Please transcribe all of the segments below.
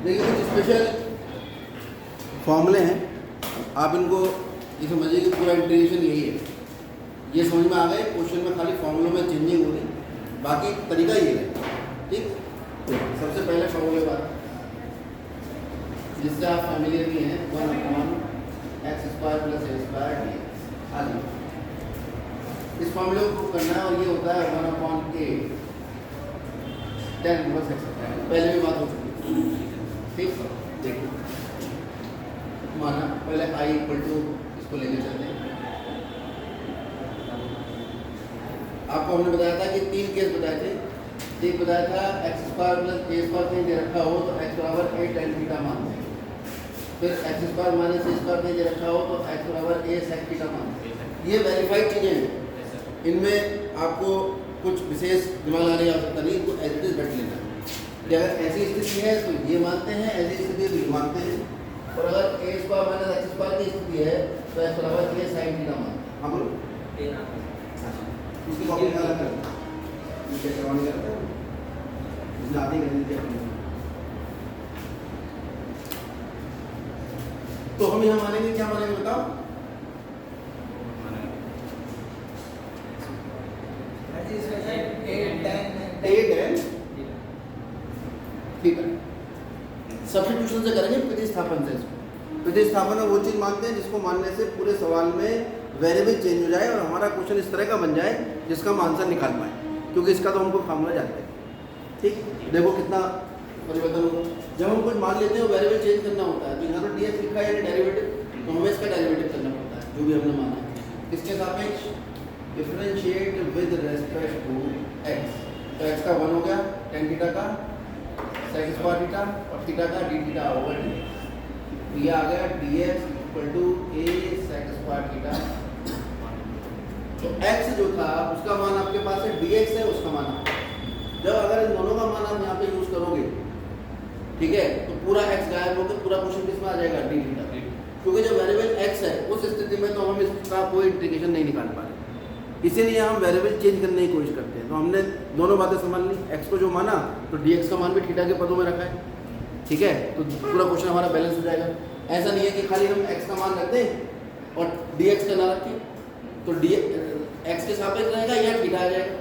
देखिए कुछ स्पेशल फॉर्मूले हैं, आप इनको ये समझिए कि पूरा इंटीग्रेशन यही है। ये समझ में आ गए, क्वेश्चन में खाली फॉर्मूलों में चेंजिंग होगी, बाकी तरीका ये है। ठीक, सबसे पहले फॉर्मूले बात जिससे आप फैमिलियर भी हैं, 1/x² + a² आदि। इस फॉर्मूले को प्रूव करना है और ये होता है 1/a tan इनवर्स x²। पहले भी बात हो चुकी है। ठीक, देखिए माना पहले i = इसको लेके चलते हैं। आपको हमने बताया था कि 3 केस बताए थे। एक बताया था x² + a² कहीं दे रखा हो तो x = a tan थीटा मानते हैं। फिर x² - a² कहीं दे रखा हो तो x = a sec थीटा मानते हैं। ये वेरीफाइड चीज़ें हैं, इनमें आपको कुछ विशेष दिमाग लाने की आवश्यकता नहीं, इनको एज इट इज बैठ लेना है कि अगर ऐसी स्थिति है तो ये मानते हैं, ऐसी स्थिति है तो ये मानते हैं। और अगर a² - x² की स्थिति है तो x = a sin थीटा मानते हैं। हाँ बोलो, उसकी कॉपी निकाल कर नीचे करवाने का है, इसमें आधी कर लीजिए अपनी। तो हम यहाँ मानेंगे, क्या मानेंगे बताओ? ठीक है, सब्स्टिट्यूशन से करेंगे, प्रतिस्थापन से। प्रतिस्थापन में वो चीज़ मानते हैं जिसको मानने से पूरे सवाल में वेरिएबल चेंज हो जाए और हमारा क्वेश्चन इस तरह का बन जाए जिसका हम आंसर निकाल पाए, क्योंकि इसका तो हमको फार्मूला जानते हैं। ठीक, देखो कितना परिवर्तन होगा जब हम कुछ मान लेते हैं, वेरिएबल चेंज करना होता है। तो यहाँ तो dx लिखा है डेरिवेटिव, तो हमें इसका डेरिवेटिव करना पड़ता है जो भी हमने माना है। किसके सापेक्ष? Differentiate with respect to x। तो x का 1 हो गया, tan थीटा का sec² थीटा और थीटा का d थीटा ओवर dx। ये आ गया dx = a sec² थीटा। तो x जो था उसका मान आपके पास है, dx है उसका मान। जब अगर इन दोनों का मान आप यहाँ पे यूज करोगे, ठीक है, तो पूरा x गायब होकर पूरा क्वेश्चन किस में आ जाएगा? d theta. क्योंकि जब वेरिएबल x है उस स्थिति में तो हम इसका कोई इंटीग्रेशन नहीं निकाल पा रहे, इसीलिए हम वेरिएबल चेंज करने की कोशिश करते हैं। तो हमने दोनों बातें समझ ली, x को जो माना तो dx का मान भी थीटा के पदों में रखा है। ठीक है, तो पूरा क्वेश्चन हमारा बैलेंस हो जाएगा। ऐसा नहीं है कि खाली हम x का मान रख दें और dx का ना रखें, तो x के सापेक्ष रहेगा या थीटा आ जाएगा।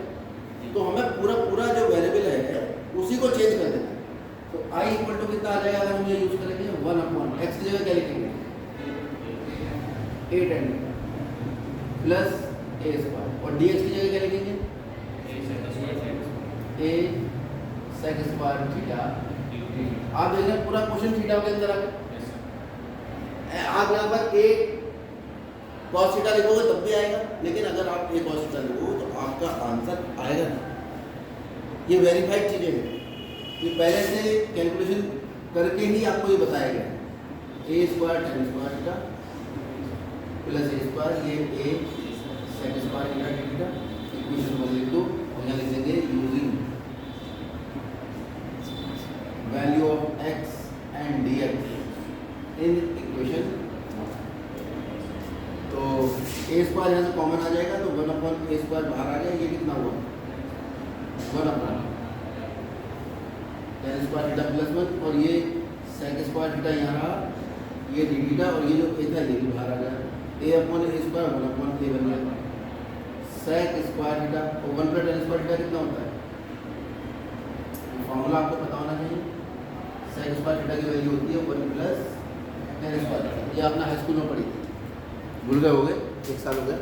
तो हमें पूरा जो वेरिएबल है उसी को चेंज कर देना है। तो i = कितना आ जाएगा अगर हम ये यूज करेंगे? 1/x की जगह क्या लिखेंगे? a tan प्लस a² और dx की जगह क्या लिखेंगे? a sec² theta. आप देख रहे हैं पूरा क्वेश्चन थीटा के अंदर आ गया। आप यहाँ पर a cos थीटा लिखोगे तब भी आएगा, लेकिन अगर आप a cos थीटा लिखोगे तो आपका आंसर आएगा नहीं। ये वेरीफाइड चीज़ें हैं, ये पहले से कैलकुलेशन करके ही आपको ये बताया गया है। a² tan² theta plus a², ये a sec² थीटा। इक्वेशन 1 लिख दो और यहाँ लिख देंगे using value of x and dx in equation. तो a² यहाँ से कॉमन आ जाएगा तो 1/a² बाहर आ जाएगा। ये कितना हुआ? 1/tan² थीटा प्लस 1 और ये sec² थीटा यहाँ रहा, ये d थीटा और ये जो a था ये भी बाहर आ गया। a/a² 1/a बन गया। sec² थीटा और 1/tan² थीटा कितना होता है? फॉर्मूला आपको पता होना चाहिए। sec² थीटा की वैल्यू होती है 1 + tan²। ये आपने हाई स्कूल में पढ़ी थी, भूल गए होगे, 1 साल हो गया।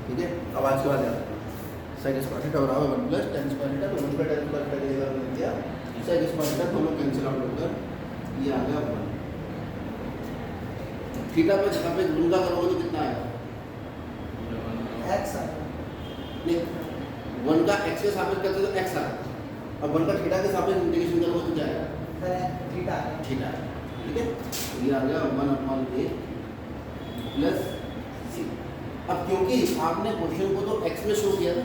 ठीक है, अब आज के बाद याद रखना। sec² थीटा हो रहा है 1 + tan² थीटा, तो 1/tan² थीटा की जगह हमने दिया sec² थीटा, दोनों कैंसिल आउट होकर ये आ गया 1। थीटा पे जहाँ पे गुणा करोगे तो कितना आएगा? x नहीं, 1 का x के सापेक्ष करते तो x आएगा, अब 1 का थीटा के सापेक्ष इंटीग्रेशन करोगे तो क्या आएगा? थीटा। ठीक है, तो ये आ गया 1/a प्लस c। अब क्योंकि आपने क्वेश्चन को तो x में शो किया था,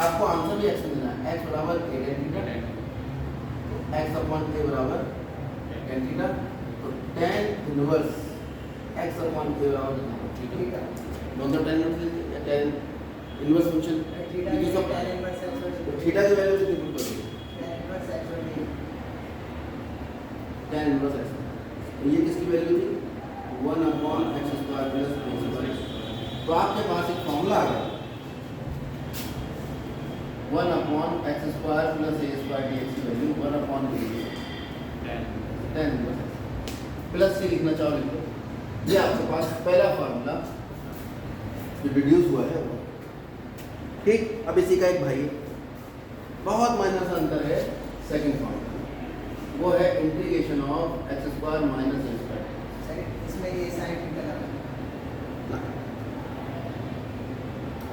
आपको आंसर भी x में देना है। x = a tan theta, x/a बराबर tan थीटा। तो tan इनवर्स x/a बराबर थीटा। दोनों tan इनवर्स या tan इनवर्स फंक्शन थीटा की वैल्यू कितनी पुट करोगे? tan inverse x. ये किसकी वैल्यू थी? 1/x² plus a square. तो आपके पास एक फॉर्मूला आ गया 1/x² plus a square dx की value 1/b tan inverse X. Plus C लिखना चाहो लिखो। ये आपके पास पहला फॉर्मूला जो डिड्यूस हुआ है वो ठीक। अब इसी का एक भाई बहुत माइनर सा अंतर है सेकंड फॉर्मूला, वो है integration of x² minus a square. इसमें ये साइन थीटा लगा,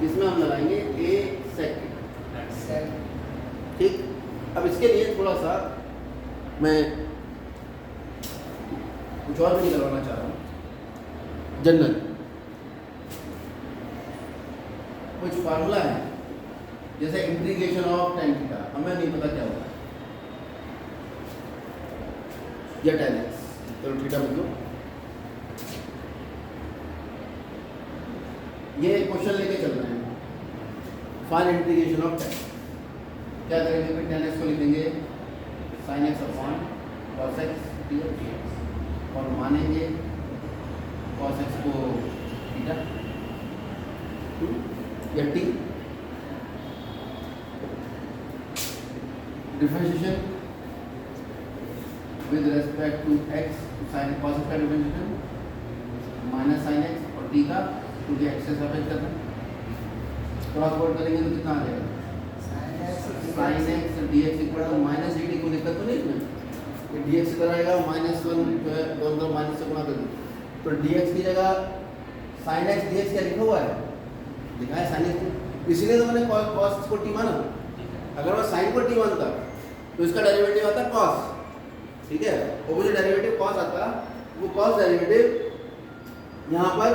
इसमें हम लगाएंगे a sec ठीक। अब इसके लिए थोड़ा सा मैं कुछ और भी निकलवाना चाह रहा हूँ। जनरल कुछ फार्मूला है जैसे इंटीग्रेशन ऑफ tan थीटा, हमें नहीं पता क्या होगा, या tan x। चलो थीटा बदलो। ये क्वेश्चन लेके चल रहे हैं, फाइंड इंटीग्रेशन ऑफ tan। क्या करेंगे फिर? tan x को लिखेंगे sin x upon cos x dx और मानेंगे cos x को थीटा या t। Differentiation with respect to x, sin cos x का डिफरेंशिएशन माइनस sin x और t का क्योंकि x से सापेक्ष करना, क्रॉस वर्ड करेंगे तो कितना आ जाएगा? sin x dx equal to minus dt। को दिक्कत तो नहीं इसमें, ये dx इधर आएगा माइनस 1 जो है दोनों तरफ माइनस से गुणा कर दो तो dx की जगह sin x dx क्या लिखा हुआ है? लिखा है sin x, इसीलिए तो मैंने cos को t माना। अगर मैं sin को t मानता तो इसका डेरिवेटिव आता cos, ठीक है। और वो जो डेरिवेटिव cos आता वो cos डेरिवेटिव यहाँ पर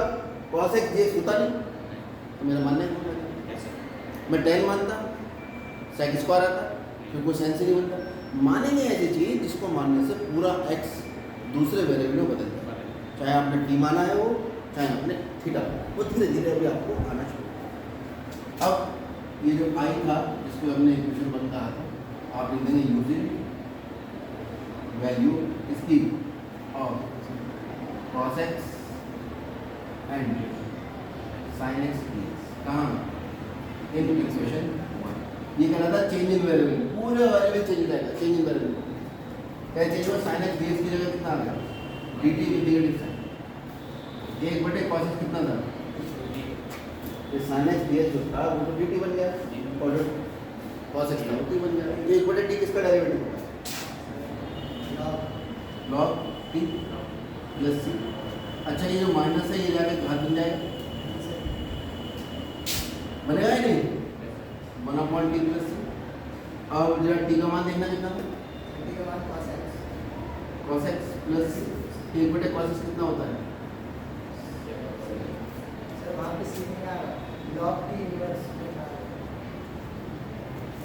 cos x dx होता नहीं, तो मेरा मानना है मैं tan मानता sec स्क्वायर आता, फिर कोई सेंस ही नहीं बनता। मानेंगे ऐसी चीज जिसको मानने से पूरा x दूसरे वेरिएबल में बदल जाए, चाहे आपने t माना है वो, चाहे आपने थीटा, वो धीरे धीरे अभी आपको आना चाहिए। अब ये जो i था जिसको हमने इक्वेशन वन कहा था, आप लिख देंगे यूजिंग वैल्यू इसकी और cos x and sin x dx कहाँ? In equation one. ये कहलाता है चेंज इन वेरिएबल, पूरे वेरिएबल चेंज हो जाएगा। चेंज इन वेरिएबल क्या चेंज हुआ? sin x dx की जगह कितना आ गया? dt with negative sine. 1/cos x कितना था? ये sin x dx जो था वो तो dt बन गया और जो cos x था वो t बन गया। 1/t किसका डेरिवेटिव होगा? log t plus c। अच्छा ये जो माइनस है ये जाके घात बन जाएगा, बनेगा ही नहीं 1/t प्लस c। अब जरा t का मान देखना कितना था? cos x plus c। 1/cos x कितना होता है?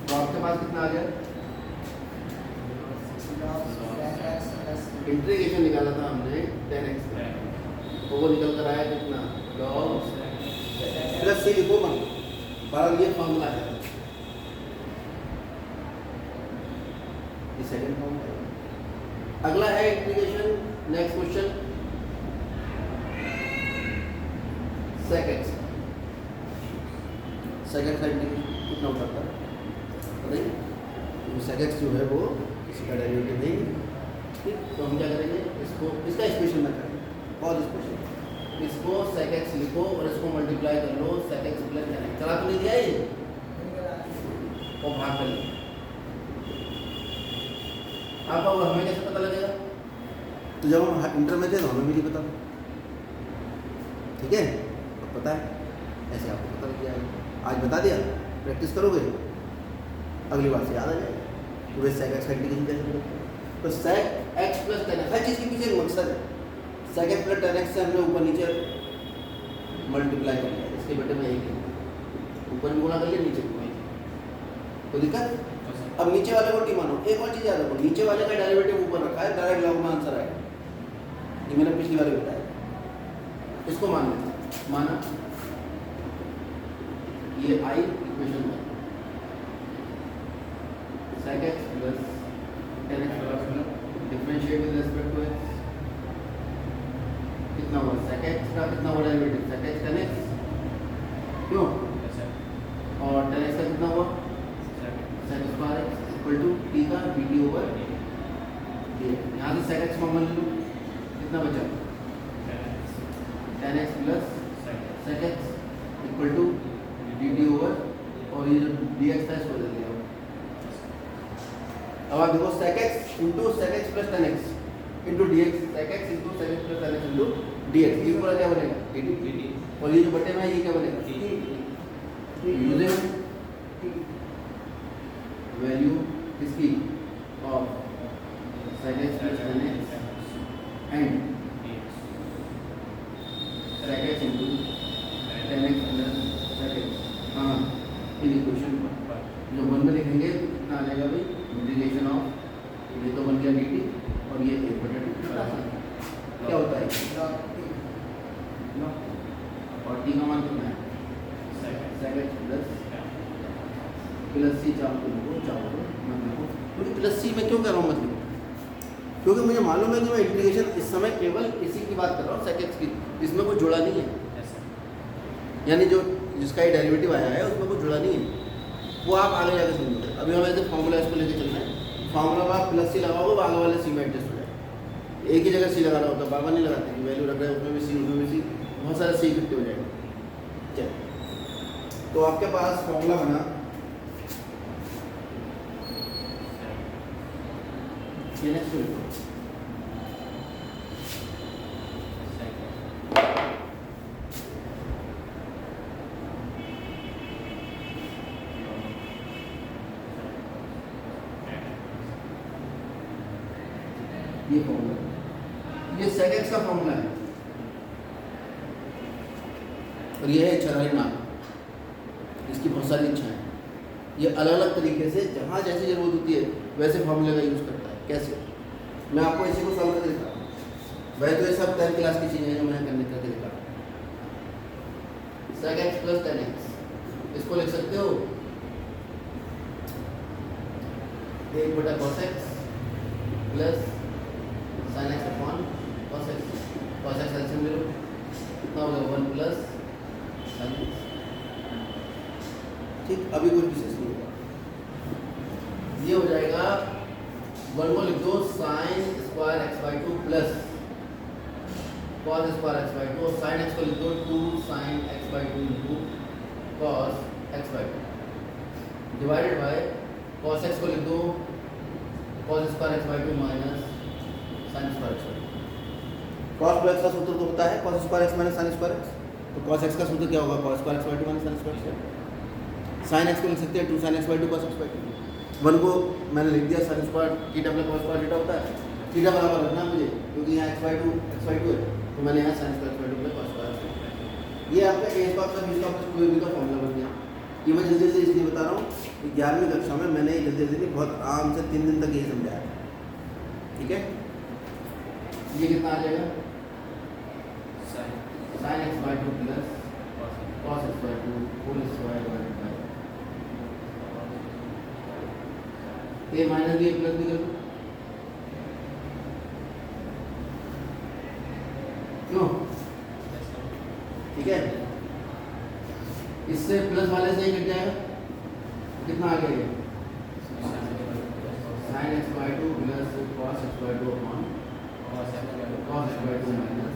तो आपके पास कितना आ गया? इंटीग्रेशन निकाला था हमने tan x का, तो वो निकल कर आया कितना? log प्लस c लिखो मत, पर ये फॉर्मूला है, ये सेकंड फॉर्मूला है। अगला है integration, next question sec x। sec x का इंटीग्रेशन कितना होता है बताइए? तो sec x जो है वो इसका डेरिवेटिव नहीं, ठीक। तो हम क्या करेंगे? इसको इसका स्पेशल में करेंगे, बहुत स्पेशल। इसको sec x लिखो और इसको मल्टीप्लाई कर लो sec x plus tan x। चला तो नहीं दिया ये और भाग कर लो। आपका वो हमें कैसे पता लगेगा? तो जब हम इंटर में थे तो हमें भी नहीं पता, ठीक है। अब पता है, ऐसे आपको पता लग जाएगा। आज बता दिया, प्रैक्टिस करोगे अगली बार से याद आ जाएगा। तो वे sec x का इंटीग्रेशन कैसे करोगे? तो sec x plus tan x, हर चीज़ के पीछे एक मकसद है। sec x plus tan x से हमने ऊपर नीचे मल्टीप्लाई कर लिया, इसके बेटे में एक ऊपर भी गुणा कर लिया, नीचे भी गुणा। तो दिक्कत? अब नीचे वाले को t मानो। एक और चीज़ याद रखो, नीचे वाले का डेरिवेटिव ऊपर रखा है, डायरेक्ट लॉग में आंसर आएगा। ये मैंने पिछली वाले बताया, इसको मान लेते माना। ये i इक्वेशन में sec x plus tan x differentiate with का कितना हुआ derivative sec x tan x, क्यों? और tan x का कितना हुआ sec square x equal to t का dt ओवर dx। यहाँ से sec x कॉमन ले लो, कितना बचा tan x plus sec x equal to dt over, और ये जो dx था इसको ले लिया। अब आप देखो sec x into sec x plus tan x into dx, sec x into sec x plus tan x into dx, ये पूरा क्या बनेगा dt, और ये जो बटे में है ये क्या बनेगा यूजिंग वैल्यू किसकी of sec x plus tan x and sec x into tan x plus sec x। हाँ इन इक्वेशन जो वन में लिखेंगे कितना आ जाएगा भाई, इंटीग्रेशन ऑफ ये तो बन गया dt और ये 1/2 क्या होता है और t का मान कितना है sec x प्लस c। चाहो तो लिखो, चाहो तो मत लिखो, क्योंकि प्लस c मैं क्यों कह रहा हूँ मत लिखो, क्योंकि मुझे मालूम है कि मैं इंटीग्रेशन इस समय केवल इसी की बात कर रहा हूँ sec x की, इसमें कोई जुड़ा नहीं है, यानी जो जिसका ये डेरिवेटिव आया है उसमें कोई जुड़ा नहीं है, वो आप आगे जाके समझोगे। अभी हमें जो फॉर्मूला इसको लेके चलना है, फार्मूला में आप प्लस सी लगाओगे वो आगे वाले सी में एडजस्ट हो जाएगा। एक ही जगह सी लगाना होता है, बार बार नहीं लगाते कि वैल्यू रख रहे हैं उसमें भी सी उसमें भी सी, बहुत सारे सी इकट्ठे हो जाएंगे। चलिए तो आपके पास फॉर्मूला बना ये नेक्स्ट लिखो ये फॉर्मूला, ये sec x का फॉर्मूला है और ये है इच्छाधारी नाम, इसकी बहुत सारी इच्छाएं, ये अलग अलग तरीके से जहाँ जैसी जरूरत होती है वैसे फॉर्मूले का यूज़ करता है। कैसे, मैं आपको इसी को सॉल्व करके दिखा रहा हूँ, वैसे तो ये सब 10th क्लास की चीज़ें हैं जो मैं करने करके दिखा रहा हूँ। sec x plus tan x इसको लिख सकते हो 1/cos x plus sin x upon cos x, cos x एल्सियम ले लो, कितना होगा 1 प्लस sin x। ठीक, अभी कोई विशेष नहीं होगा, ये हो जाएगा 1 को लिख दो sin square x/2 plus cos square x/2 और sin x को लिख दो 2 sin x/2 into cos x/2 divided by cos x को लिख दो cos square x/2 minus sin square x/2। cos plus का सूत्र तो होता है cos square x minus sin square x, तो cos x का सूत्र क्या होगा cos square x/2 minus sin square x। sin x को लिख सकते हैं 2 sin x/2 cos x/2। 1 को मैंने लिख दिया sin square theta plus cos square theta होता है, थीटा बराबर रखना मुझे क्योंकि यहाँ x/2 है तो मैंने यहाँ sin square x/2 plus cos square. ये आपका a square plus b square plus 2ab का फॉर्मूला बन गया। ये मैं जल्दी जल्दी इसलिए बता रहा हूँ कि 11वीं कक्षा में मैंने जल्दी जल्दी बहुत आराम से 3 दिन तक यही समझाया, ठीक है। ये कितना आ जाएगा sin x/2 plus cos x/2 whole square divided by a minus b plus b कर दो, क्यों, ठीक है। इससे प्लस वाले से ही कट जाएगा, कितना आ गया ये sin x/2 plus cos x/2 upon cos x/2 minus,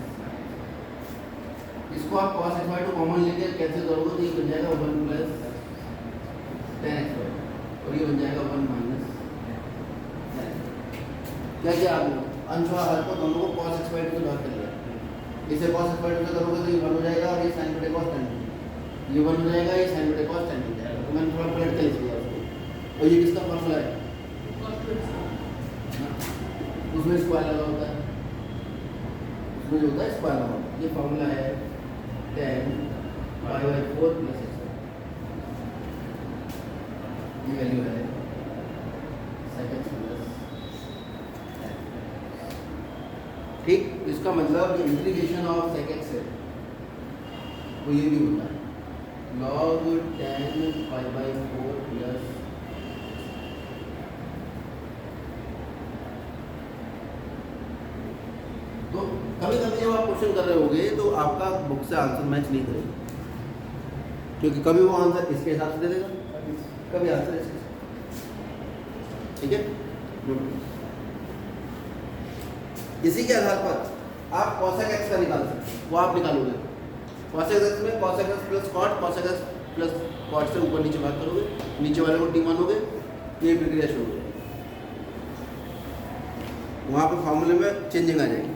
इसको आप cos x/2 कॉमन लेके कैंसिल करोगे तो ये बन जाएगा 1 प्लस tan x/2 और ये बन जाएगा 1 माइनस। क्या किया आपने, अंश और हर को दोनों को cos x/2 से भाग कर लिया, इसे cos x/2 से करोगे तो ये 1 हो जाएगा और ये sin बटे cos tan, ये 1 हो जाएगा, ये sin बटे cos tan हो जाएगा। तो मैंने थोड़ा पलट के लिख दिया उसको, और ये किसका फॉर्मूला है, उसमें स्क्वायर लगा होता है, उसमें जो होता है स्क्वायर लगा होता है। ये फॉर्मूला है tan π/4 प्लस x, ये वैल्यू है sec x प्लस, ठीक। इसका मतलब जो इंटीग्रेशन ऑफ sec x है वो ये भी होता है log tan π/4 प्लस तो कभी कभी जब आप क्वेश्चन कर रहे होगे तो आपका बुक से आंसर मैच नहीं करेगा, क्योंकि कभी वो आंसर इसके हिसाब से दे देगा, कभी आंसर इसके हिसाब। ठीक है, इसी के आधार पर आप cosec x का निकाल सकते हैं, वो आप निकालोगे। cosec x में cosec x plus cot, cosec x plus cot से ऊपर नीचे बात करोगे, नीचे वाले को t मानोगे, ये प्रक्रिया शुरू हो जाएगी। वहाँ पे फॉर्मूले में चेंजिंग आ जाएगी।